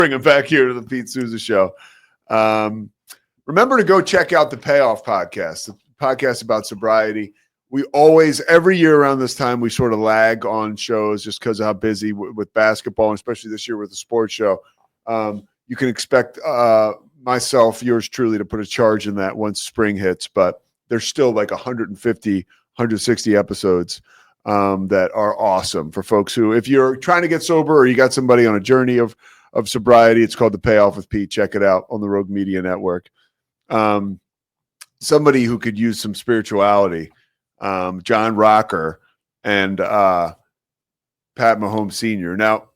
Bring him back here to the Pete Souza Show. Remember to go check out the Payoff podcast, the podcast about sobriety. We always, every year around this time, we sort of lag on shows just because of how busy with basketball, and especially this year with the sports show. You can expect myself, yours truly, to put a charge in that once spring hits, but there's still like 150, 160 episodes that are awesome for folks who, if you're trying to get sober or you got somebody on a journey of sobriety, it's called The Payoff with Pete. Check it out on the Rogue Media Network. Somebody who could use some spirituality, John Rocker and Pat Mahomes Sr. Now,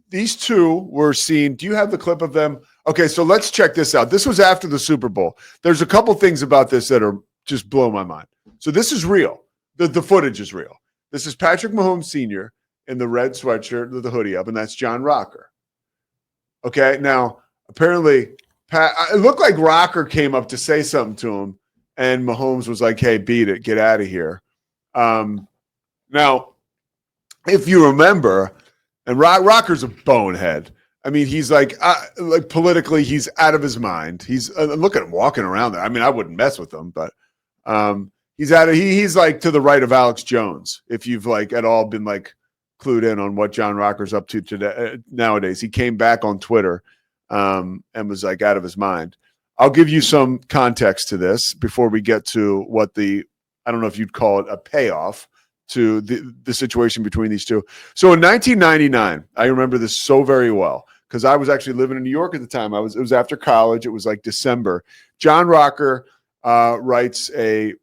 these two were seen. Do you have the clip of them? Okay, so let's check this out. This was after the Super Bowl. There's a couple things about this that are just blow my mind. So this is real. The footage is real. This is Patrick Mahomes Sr. in the red sweatshirt with the hoodie up, and that's John Rocker. Okay, now, apparently, it looked like Rocker came up to say something to him, and Mahomes was like, hey, beat it, get out of here. Now, if you remember, and Rocker's a bonehead. I mean, he's like politically, he's out of his mind. He's look at him walking around there. I mean, I wouldn't mess with him, but he's like to the right of Alex Jones. If you've like at all been like clued in on what John Rocker's up to today nowadays, he came back on Twitter and was like out of his mind. I'll give you some context to this before we get to what I don't know if you'd call it a payoff to the situation between these two. So in 1999, I remember this so very well because I was actually living in New York at the time. It was after college. It was like December. John Rocker writes a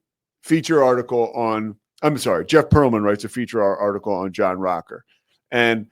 feature article on, Jeff Pearlman writes a feature article on John Rocker. And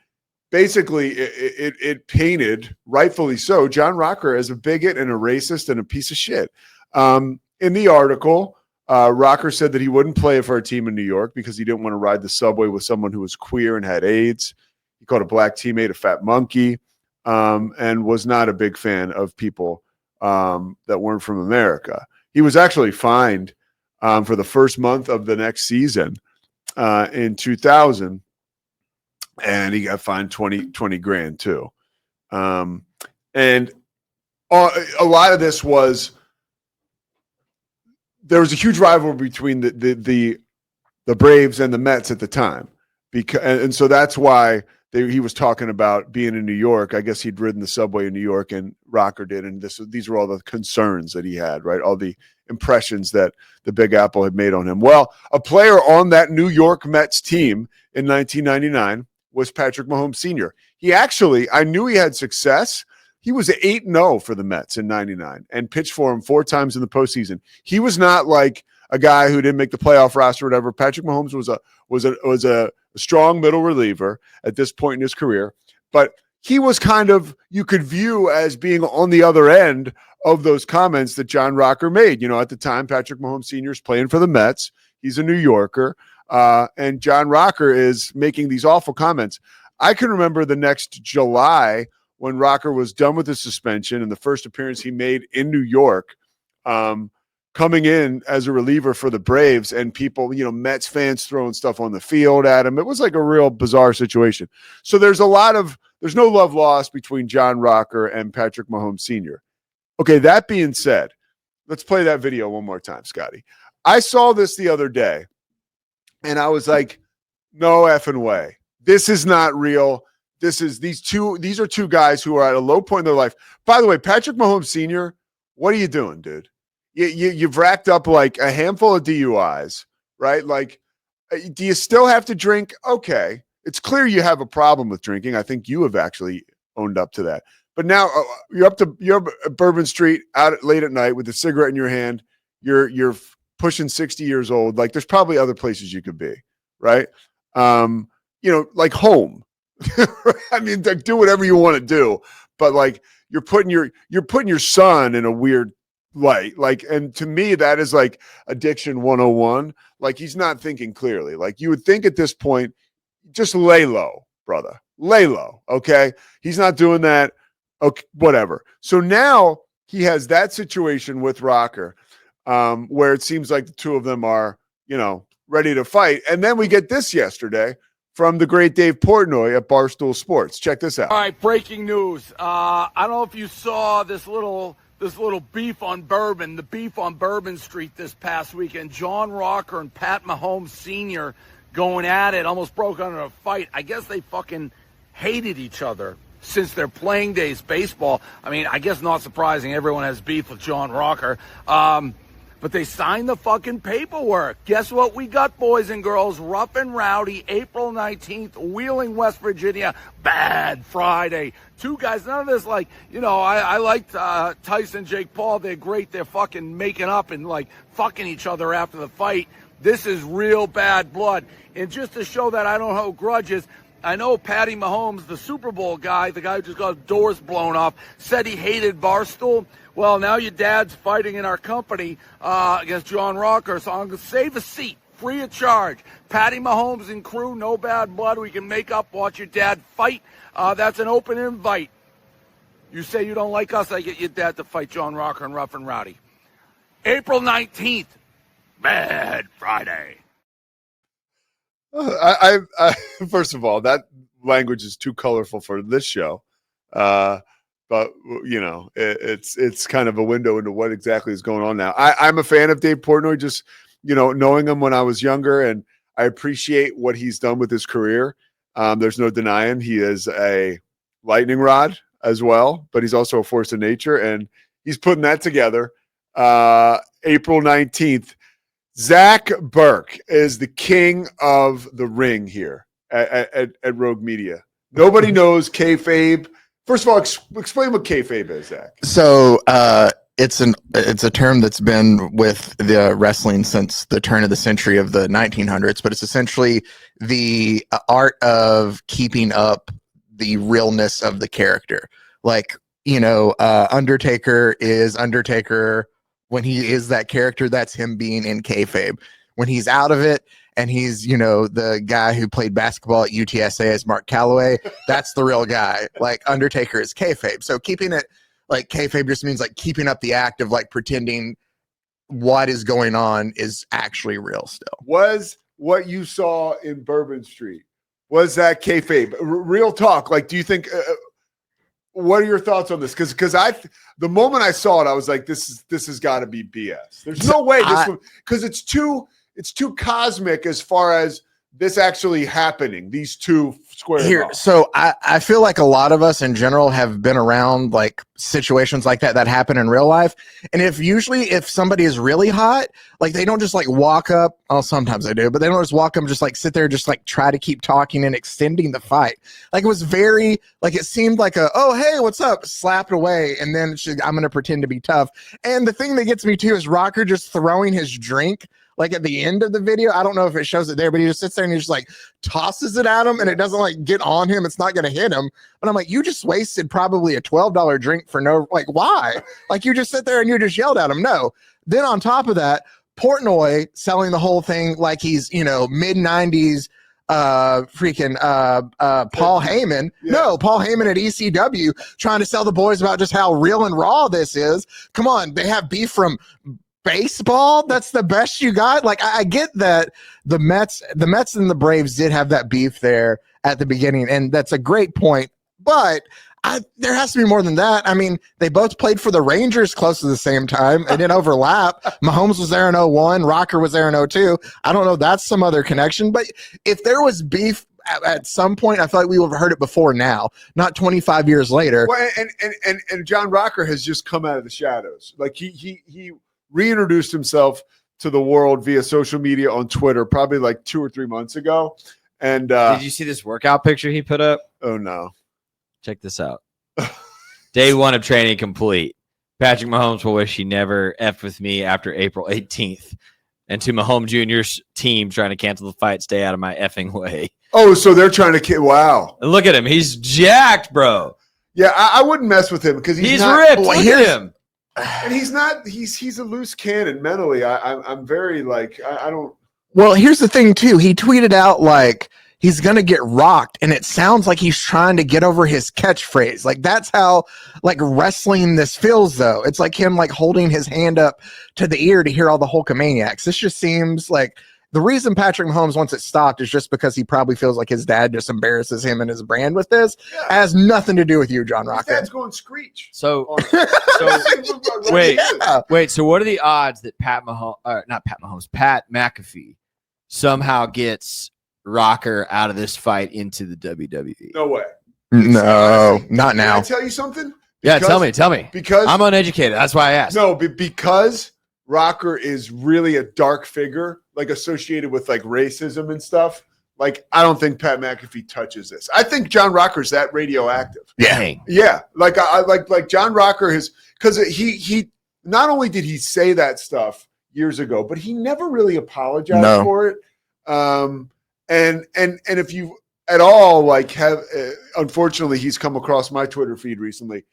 basically it painted, rightfully so, John Rocker as a bigot and a racist and a piece of shit. In the article, Rocker said that he wouldn't play for a team in New York because he didn't want to ride the subway with someone who was queer and had AIDS. He called a black teammate a fat monkey, and was not a big fan of people that weren't from America. He was actually fined for the first month of the next season in 2000, and he got fined 20 grand too. And a lot of this was, there was a huge rivalry between the Braves and the Mets at the time, and so that's why he was talking about being in New York. I guess he'd ridden the subway in New York, and Rocker did, and these were all the concerns that he had, right? All the impressions that the Big Apple had made on him. Well, a player on that New York Mets team in 1999 was Patrick Mahomes Sr. I knew he had success. He was 8-0 for the Mets in 99 and pitched for him 4 times in the postseason. He was not like a guy who didn't make the playoff roster or whatever. Patrick Mahomes was a strong middle reliever at this point in his career, but he was kind of, you could view as being on the other end of those comments that John Rocker made. You know, at the time, Patrick Mahomes Sr. is playing for the Mets. He's a New Yorker, and John Rocker is making these awful comments. I can remember the next July when Rocker was done with his suspension and the first appearance he made in New York, coming in as a reliever for the Braves, and people, Mets fans throwing stuff on the field at him. It was like a real bizarre situation. So there's no love lost between John Rocker and Patrick Mahomes Sr. Okay, that being said, let's play that video one more time, Scotty. I saw this the other day, and I was like, no effing way. This is not real. These are two guys who are at a low point in their life. By the way, Patrick Mahomes Sr., what are you doing, dude? You've racked up like a handful of DUIs, right? Like, do you still have to drink? Okay. It's clear you have a problem with drinking. I think you have actually owned up to that. But now you're at Bourbon Street out late at night with a cigarette in your hand. You're pushing 60 years old. Like, there's probably other places you could be, right? Like home. I mean, like, do whatever you want to do, but like you're putting your son in a weird light. Like, and to me, that is like addiction 101. Like, he's not thinking clearly. Like, you would think at this point, just lay low, brother. Lay low. Okay. He's not doing that. Okay, whatever. So now he has that situation with Rocker, where it seems like the two of them are, ready to fight. And then we get this yesterday from the great Dave Portnoy at Barstool Sports. Check this out. All right, breaking news. I don't know if you saw this little beef on Bourbon, the beef on Bourbon Street this past weekend. John Rocker and Pat Mahomes Sr. going at it, almost broke out in a fight. I guess they fucking hated each other since their playing days baseball. I mean, I guess not surprising. Everyone has beef with John Rocker. But they signed the fucking paperwork. Guess what we got, boys and girls? Rough N Rowdy, April 19th, Wheeling, West Virginia. Bad Friday. Two guys, none of this like, I liked Tyson, Jake Paul. They're great. They're fucking making up and like fucking each other after the fight. This is real bad blood. And just to show that I don't hold grudges, I know Patty Mahomes, the Super Bowl guy, the guy who just got doors blown off, said he hated Barstool. Well, now your dad's fighting in our company against John Rocker, so I'm going to save a seat, free of charge. Patty Mahomes and crew, no bad blood. We can make up, watch your dad fight. That's an open invite. You say you don't like us, I get your dad to fight John Rocker and Rough N Rowdy. April 19th, Bad Friday. I first of all, that language is too colorful for this show. But it's kind of a window into what exactly is going on now. I'm a fan of Dave Portnoy, just knowing him when I was younger, and I appreciate what he's done with his career. There's no denying he is a lightning rod as well, but he's also a force of nature, and he's putting that together. April 19th, Zach Burke is the king of the ring here at Rogue Media. Nobody knows Kayfabe. First of all, explain what Kayfabe is, Zach. So it's a term that's been with the wrestling since the turn of the century of the 1900s, but it's essentially the art of keeping up the realness of the character. Like, Undertaker is Undertaker. When he is that character, that's him being in kayfabe. When he's out of it and he's, the guy who played basketball at UTSA as Mark Calloway, that's the real guy. Like Undertaker is kayfabe. So keeping it like kayfabe just means like keeping up the act of like pretending what is going on is actually real still. Was what you saw in Bourbon Street, was that kayfabe? Real talk. Like, do you think... what are your thoughts on this? Because the moment I saw it, I was like, this has got to be BS. There's no way this one, because it's too cosmic as far as this actually happening. These two squares here. So I feel like a lot of us in general have been around like situations like that happen in real life. And if somebody is really hot, like they don't just like walk up. Oh, sometimes they do, but they don't just walk up and just like sit there, just like try to keep talking and extending the fight. Like it was very like it seemed like oh hey, what's up? Slapped away, and then I'm gonna pretend to be tough. And the thing that gets me too is Rocker just throwing his drink. Like at the end of the video, I don't know if it shows it there, but he just sits there and he just like tosses it at him and it doesn't like get on him. It's not going to hit him. But I'm like, you just wasted probably a $12 drink for no, like, why? Like you just sit there and you just yelled at him. No. Then on top of that, Portnoy selling the whole thing like he's, mid-90s Paul Heyman. Yeah. No, Paul Heyman at ECW trying to sell the boys about just how real and raw this is. Come on. They have beef from baseball. That's the best you got. Like I get that the Mets and the Braves did have that beef there at the beginning, and that's a great point. But there has to be more than that. I mean, they both played for the Rangers close to the same time. It didn't overlap. Mahomes was there in 01. Rocker was there in 02. I don't know. That's some other connection. But if there was beef at some point, I feel like we would have heard it before now, not 25 years later. Well, and John Rocker has just come out of the shadows. Like he reintroduced himself to the world via social media on Twitter probably like 2 or 3 months ago. And did you see this workout picture he put up? Oh no. Check this out. Day 1 of training complete. Patrick Mahomes will wish he never effed with me after April 18th. And to Mahomes Jr.'s team trying to cancel the fight, stay out of my effing way. Oh, so they're trying to wow. And look at him. He's jacked, bro. Yeah, I wouldn't mess with him because he's not, ripped. Look at him. And he's not. He's a loose cannon mentally. I'm very like I don't. Well, here's the thing too. He tweeted out like he's gonna get rocked, and it sounds like he's trying to get over his catchphrase. Like that's how like wrestling this feels, though. It's like him like holding his hand up to the ear to hear all the Hulkamaniacs. This just seems like the reason Patrick Mahomes wants it stopped is just because he probably feels like his dad just embarrasses him and his brand with this. Yeah. It has nothing to do with you, John His Rocker. dad's going screech. So on it. wait, Yeah. wait. So what are the odds that Pat McAfee somehow gets Rocker out of this fight into the WWE? No way. No, not Can now. I tell you something? Yeah, Because- tell me. Because I'm uneducated. That's why I asked. no, because Rocker is really a dark figure, like associated with like racism and stuff. Like, I don't think Pat McAfee touches this. I think John Rocker's that radioactive. Dang. Yeah, like I like John Rocker has, because he not only did he say that stuff years ago, but he never really apologized for it. And if you at all like have, unfortunately, he's come across my Twitter feed recently.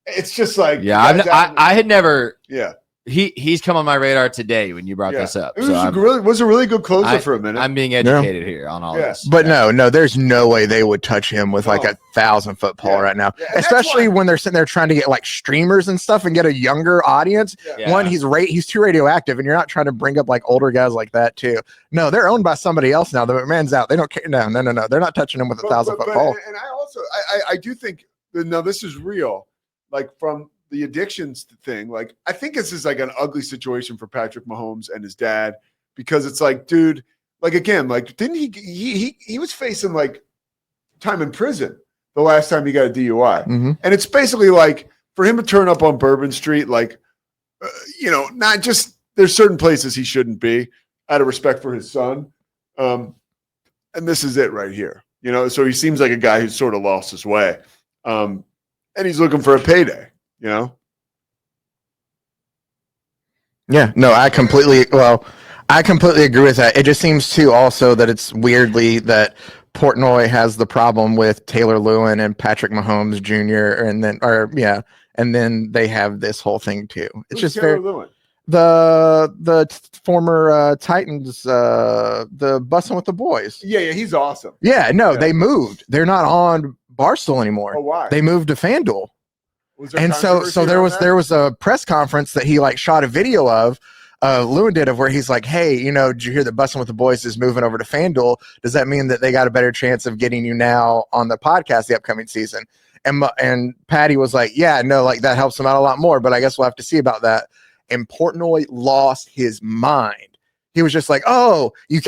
It's just like, Yeah, I had never. yeah. He's come on my radar today when you brought this up. It So was a really good closer for a minute. I'm being educated here on all this. But no, there's no way they would touch him with like No. 1,000-foot pole Yeah. right now. Yeah, and that's Especially why- when they're sitting there trying to get like streamers and stuff and get a younger audience. Yeah. One, he's too radioactive, and you're not trying to bring up like older guys like that too. No, they're owned by somebody else now. The McMahon's out. They don't care. No. They're not touching him with a 1,000-foot pole. And I also I do think that, now this is real, like from the addictions thing. Like, I think this is like an ugly situation for Patrick Mahomes and his dad, because it's like, dude, like again, like didn't he was facing like time in prison the last time he got a DUI, Mhm. and it's basically like for him to turn up on Bourbon Street, like not just, there's certain places he shouldn't be out of respect for his son, and this is it right here. So he seems like a guy who's sort of lost his way, and he's looking for a payday. Yeah, no, I completely agree with that. It just seems too also that it's weirdly that Portnoy has the problem with Taylor Lewin and Patrick Mahomes Jr. and then they have this whole thing too. It's Who's just Taylor very Lewin? the former Titans, the Bussin' with the Boys. Yeah, he's awesome. Yeah, no, Yeah. they moved. They're not on Barstool anymore. Oh, why? They moved to FanDuel. Was there And so controversy there around was that? there was a press conference that he like shot a video of Lewin did, of where he's like, hey, did you hear that Bussin' with the Boys is moving over to FanDuel? Does that mean that they got a better chance of getting you now on the podcast the upcoming season? And Patty was like, yeah, no, like that helps him out a lot more, but I guess we'll have to see about that. And Portnoy lost his mind. He was just like, oh, you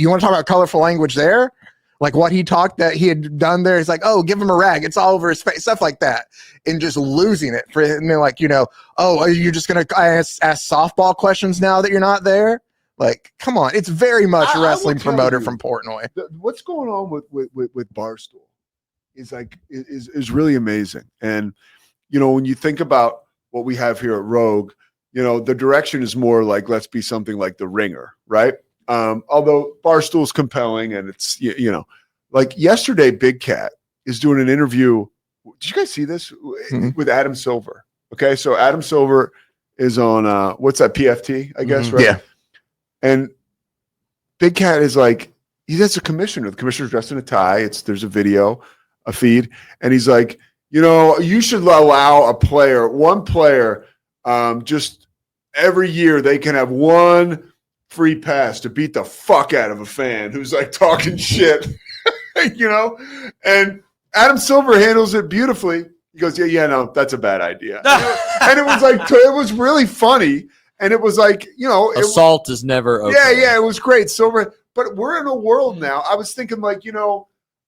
want to talk about colorful language there? Like what he talked that he had done there. He's like, oh, give him a rag. It's all over his face, stuff like that. And just losing it for him. And they're like, oh, are you just going to ask softball questions now that you're not there? Like, come on. It's very much I a will wrestling tell promoter you, from Portnoy. What's going on with Barstool is really amazing. And, when you think about what we have here at Rogue, the direction is more like, let's be something like The Ringer, right? Although Barstool's compelling, and it's, like yesterday, Big Cat is doing an interview. Did you guys see this? Mhm. With Adam Silver? Okay. So Adam Silver is on, what's that, PFT, I guess, Mhm. right? Yeah. And Big Cat is like, he's a commissioner. The commissioner's dressed in a tie. There's a video, a feed. And he's like, you should allow one player, just every year they can have one free pass to beat the fuck out of a fan who's like talking shit, and Adam Silver handles it beautifully. He goes, yeah, no, that's a bad idea. And it was like, it was really funny. And it was like, Assault is never okay. yeah, it was great. Silver, but we're in a world now. I was thinking like,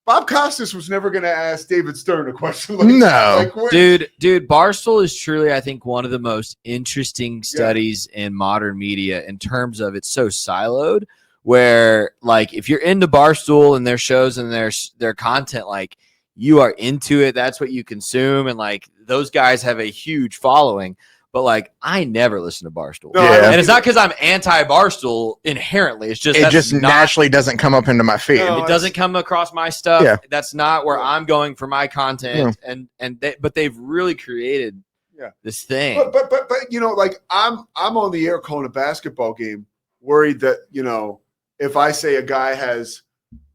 Bob Costas was never going to ask David Stern a question like that. Like, Dude, Barstool is truly, I think, one of the most interesting studies in modern media in terms of it's so siloed, where like if you're into Barstool and their shows and their content, like you are into it, that's what you consume, and like those guys have a huge following. But like, I never listen to Barstool, and it's not because I'm anti-Barstool inherently. It's just It just naturally doesn't come up into my feed. No. it doesn't come across my stuff. Yeah. That's not where I'm going for my content. Yeah. But they've really created this thing. But like I'm on the air calling a basketball game, worried that if I say a guy has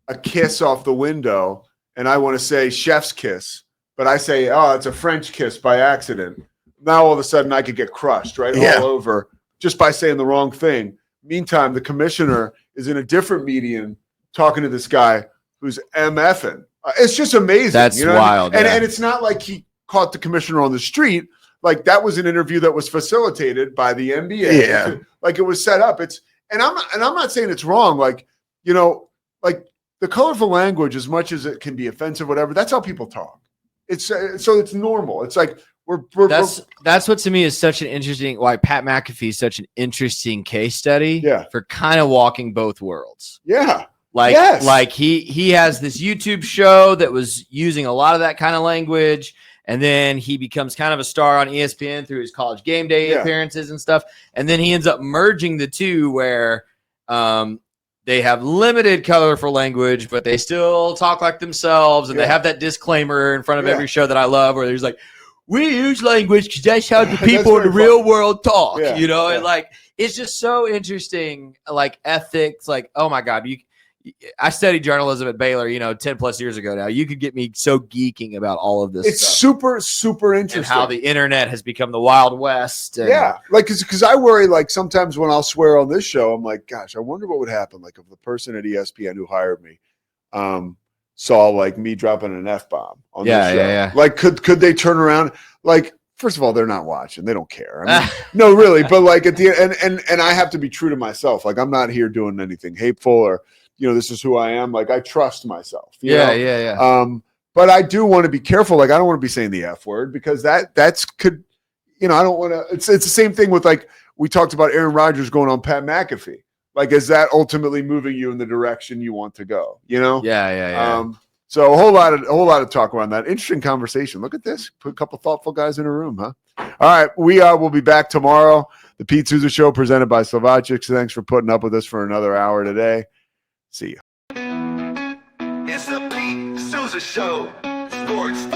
a kiss off the window and I want to say chef's kiss, but I say, oh, it's a French kiss by accident. Now all of a sudden I could get crushed all over just by saying the wrong thing. Meantime, the commissioner is in a different medium talking to this guy who's MFing. It's just amazing. That's wild. And, yeah. and it's not like he caught the commissioner on the street. Like that was an interview that was facilitated by the NBA. Yeah. Like it was set up. I'm not saying it's wrong. Like, like the colorful language, as much as it can be offensive, whatever, that's how people talk. It's so it's normal. It's like that's what to me is such an interesting, why Pat McAfee is such an interesting case study for kind of walking both worlds. Yeah. Like he has this YouTube show that was using a lot of that kind of language, and then he becomes kind of a star on ESPN through his College Game Day appearances and stuff, and then he ends up merging the two where they have limited colorful language, but they still talk like themselves, and they have that disclaimer in front of every show that I love where there's like, we use language because that's how the people in the real world talk, and like it's just so interesting, like ethics, like, oh my God, I studied journalism at Baylor, 10 plus years ago now. You could get me so geeking about all of this It's stuff. super, super interesting. And how the internet has become the Wild West. And like, because I worry, like, sometimes when I'll swear on this show, I'm like, gosh, I wonder what would happen, like, if the person at ESPN who hired me saw, like, me dropping an F-bomb on this show. Yeah. Like, could they turn around? Like, first of all, they're not watching. They don't care. I mean, no, really. But, like, at the end, and I have to be true to myself. Like, I'm not here doing anything hateful or – this is who I am. Like, I trust myself. Yeah. But I do want to be careful. Like, I don't want to be saying the F word because that's could, I don't want to. It's the same thing with, like, we talked about Aaron Rodgers going on Pat McAfee. Like, is that ultimately moving you in the direction you want to go? Yeah. So a whole lot of talk around that. Interesting conversation. Look at this. Put a couple thoughtful guys in a room, huh? All right, we will be back tomorrow. The Pete Souza Show presented by Slovacic. Thanks for putting up with us for another hour today. See you. It's the Pete Souza Show. Sports.